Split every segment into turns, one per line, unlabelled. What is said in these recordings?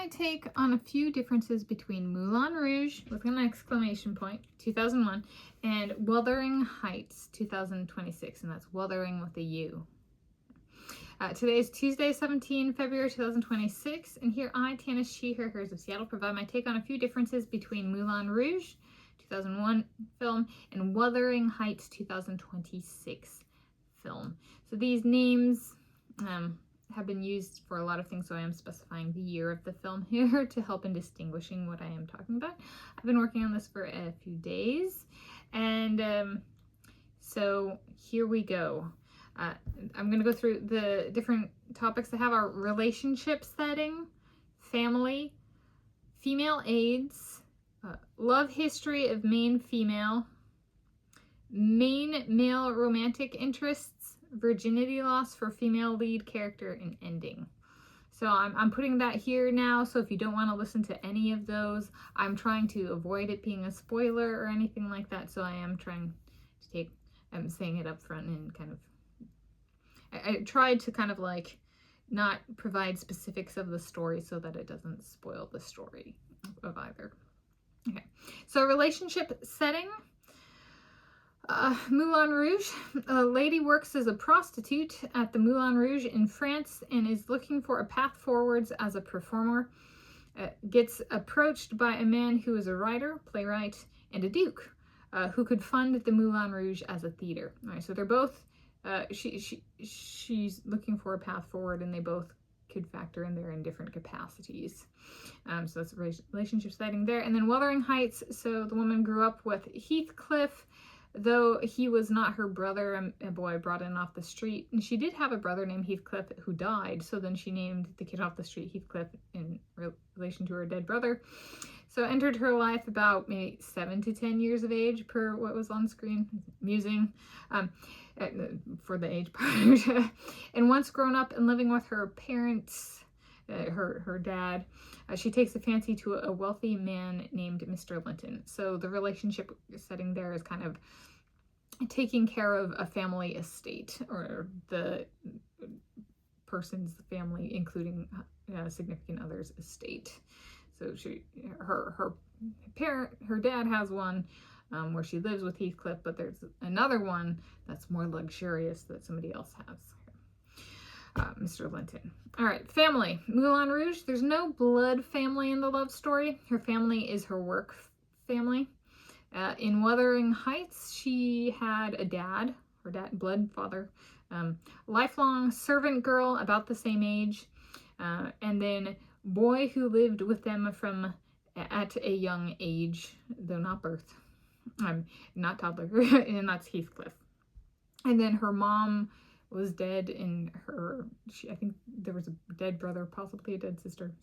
my take on a few differences between Moulin Rouge, with an exclamation point, 2001, and Wuthering Heights, 2026, and that's Wuthering with a U. Today is Tuesday, 17 February 2026, and here I, Tanis, she, her, hers of Seattle, provide my take on a few differences between Moulin Rouge, 2001 film, and Wuthering Heights, 2026 film. So these names have been used for a lot of things, so I am specifying the year of the film here to help in distinguishing what I am talking about. I've been working on this for a few days, and so here we go. I'm going to go through the different topics that have our relationship setting, family, female aids, love history of main female, main male romantic interests, virginity loss for female lead character, and ending. So I'm putting that here now, so if you don't want to listen to any of those, I'm trying to avoid it being a spoiler or anything like that, so I am trying to take, I'm saying it up front and kind of, I tried to kind of like not provide specifics of the story so that it doesn't spoil the story of either. Okay, so relationship setting. Moulin Rouge. A lady works as a prostitute at the Moulin Rouge in France and is looking for a path forwards as a performer. Gets approached by a man who is a writer, playwright, and a duke who could fund the Moulin Rouge as a theater. All right, so they're both, she's looking for a path forward, and they both could factor in there in different capacities. So that's a relationship setting there. And then Wuthering Heights. So the woman grew up with Heathcliff, though he was not her brother, a boy brought in off the street. And she did have a brother named Heathcliff who died, so then she named the kid off the street Heathcliff in relation to her dead brother. So entered her life about maybe 7 to 10 years of age per what was on screen. Amusing for the age part. And once grown up and living with her parents, her dad, she takes a fancy to a wealthy man named Mr. Linton. So the relationship setting there is kind of taking care of a family estate, or the person's family, including significant other's estate. So her dad has one where she lives with Heathcliff, but there's another one that's more luxurious that somebody else has. Mr. Linton. All right, family. Moulin Rouge. There's no blood family in the love story. Her family is her work family. In Wuthering Heights, she had a dad, her dad, blood father, lifelong servant girl about the same age, and then boy who lived with them from at a young age, though not birth, not toddler, and that's Heathcliff. And then her mom was dead, and I think there was a dead brother, possibly a dead sister,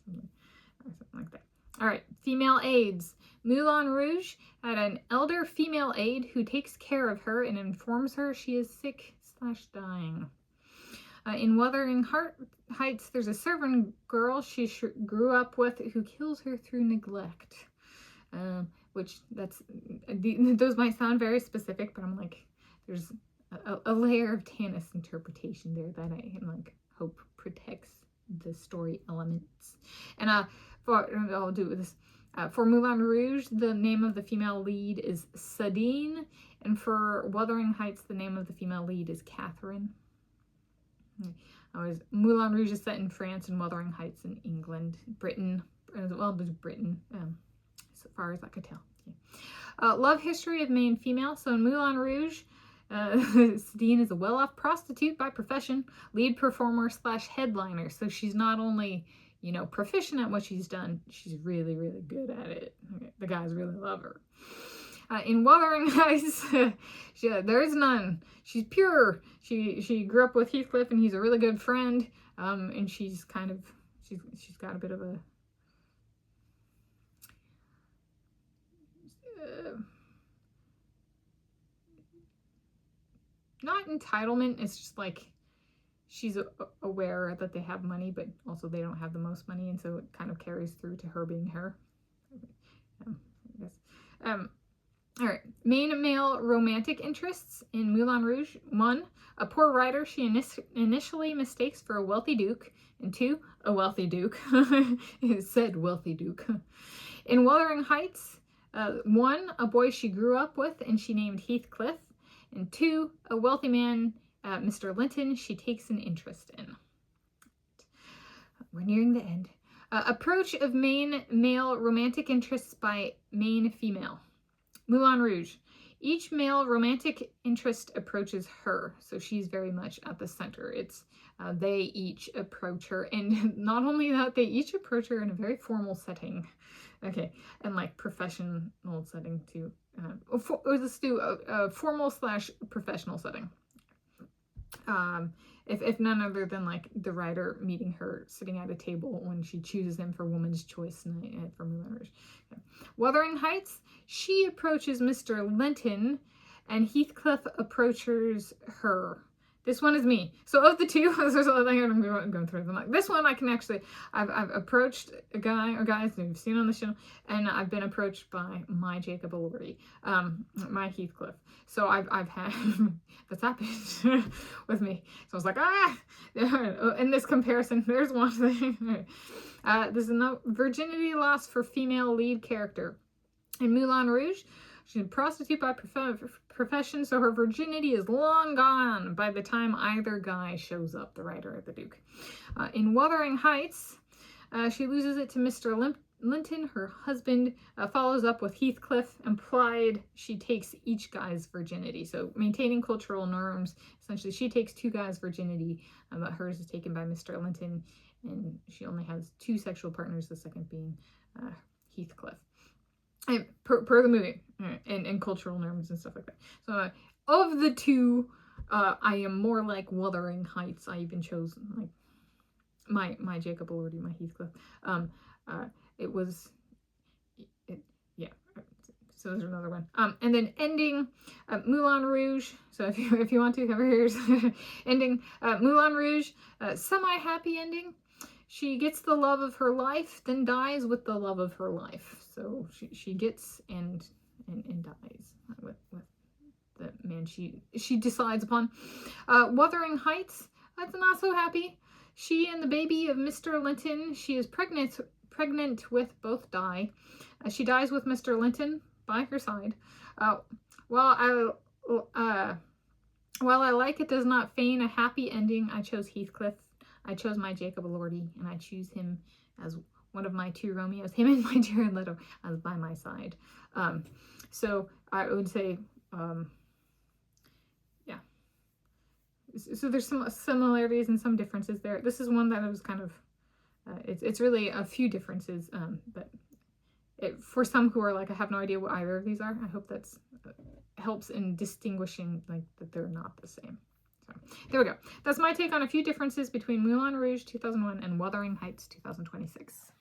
something like that. All right, female aides. Moulin Rouge had an elder female aide who takes care of her and informs her she is sick/dying. In Wuthering Heights, there's a servant girl she grew up with who kills her through neglect. Which those might sound very specific, but I'm like, there's a layer of Tanis interpretation there that I hope protects the story elements. And I'll do this. For Moulin Rouge, the name of the female lead is Sadine, and for Wuthering Heights, the name of the female lead is Catherine. Moulin Rouge is set in France, and Wuthering Heights in England, Britain, as well as Britain, so far as I could tell. Okay. Love history of main female. So in Moulin Rouge, Sadine is a well-off prostitute by profession, lead performer / headliner. So she's not only, proficient at what she's done, she's really, really good at it. The guys really love her. In Wuthering Heights, there is none. She's pure. She grew up with Heathcliff, and he's a really good friend. And she's got a bit of a not entitlement, it's just like she's aware that they have money, but also they don't have the most money, and so it kind of carries through to her being her. I guess. All right. Main male romantic interests in Moulin Rouge. 1. A poor writer she initially mistakes for a wealthy duke. And 2. A wealthy duke. It said wealthy duke. In Wuthering Heights, 1. A boy she grew up with and she named Heathcliff. And 2. A wealthy man, Mr. Linton, she takes an interest in. We're nearing the end. Approach of main male romantic interests by main female. Moulin Rouge. Each male romantic interest approaches her, so she's very much at the center. It's they each approach her, and not only that, they each approach her in a very formal setting. Okay, and like professional setting too. Let's do a formal / professional setting. If none other than like the writer meeting her sitting at a table when she chooses him for Woman's Choice Night for Moulin Rouge. Okay. Wuthering Heights, she approaches Mr. Linton and Heathcliff approaches her. This one is me. So of the two, I'm going through them. Like, this one I can actually, I've approached a guy or guys that you've seen on the show, and I've been approached by my Jacob Elordi, my Heathcliff. So I've had, that's happened with me. So I was like, in this comparison, there's one thing. This is no virginity loss for female lead character. In Moulin Rouge, she's a prostitute by profession, so her virginity is long gone by the time either guy shows up, the writer or the Duke. In Wuthering Heights, she loses it to Mr. Linton. Her husband follows up with Heathcliff, implied she takes each guy's virginity. So maintaining cultural norms, essentially she takes 2 guys' virginity, but hers is taken by Mr. Linton, and she only has 2 sexual partners, the second being Heathcliff. And per the movie, and cultural norms and stuff like that. So of the 2, I am more like Wuthering Heights. I even chose like my Jacob Elordi, my Heathcliff. Yeah. So there's another one. And then ending Moulin Rouge. So if you want to, over here's ending Moulin Rouge, semi-happy ending. She gets the love of her life, then dies with the love of her life. So she gets and dies with the man she decides upon. Wuthering Heights, that's not so happy. She and the baby of Mr. Linton, she is pregnant with, both die. She dies with Mr. Linton by her side. While I like it does not feign a happy ending, I chose Heathcliff. I chose my Jacob Elordi, and I choose him as one of my 2 Romeos, him and my Jared Leto, as by my side. So I would say, yeah. So there's some similarities and some differences there. This is one that I was kind of, it's really a few differences, but for some who are like, I have no idea what either of these are, I hope that's helps in distinguishing like that they're not the same. So there we go. That's my take on a few differences between Moulin Rouge 2001 and Wuthering Heights 2026.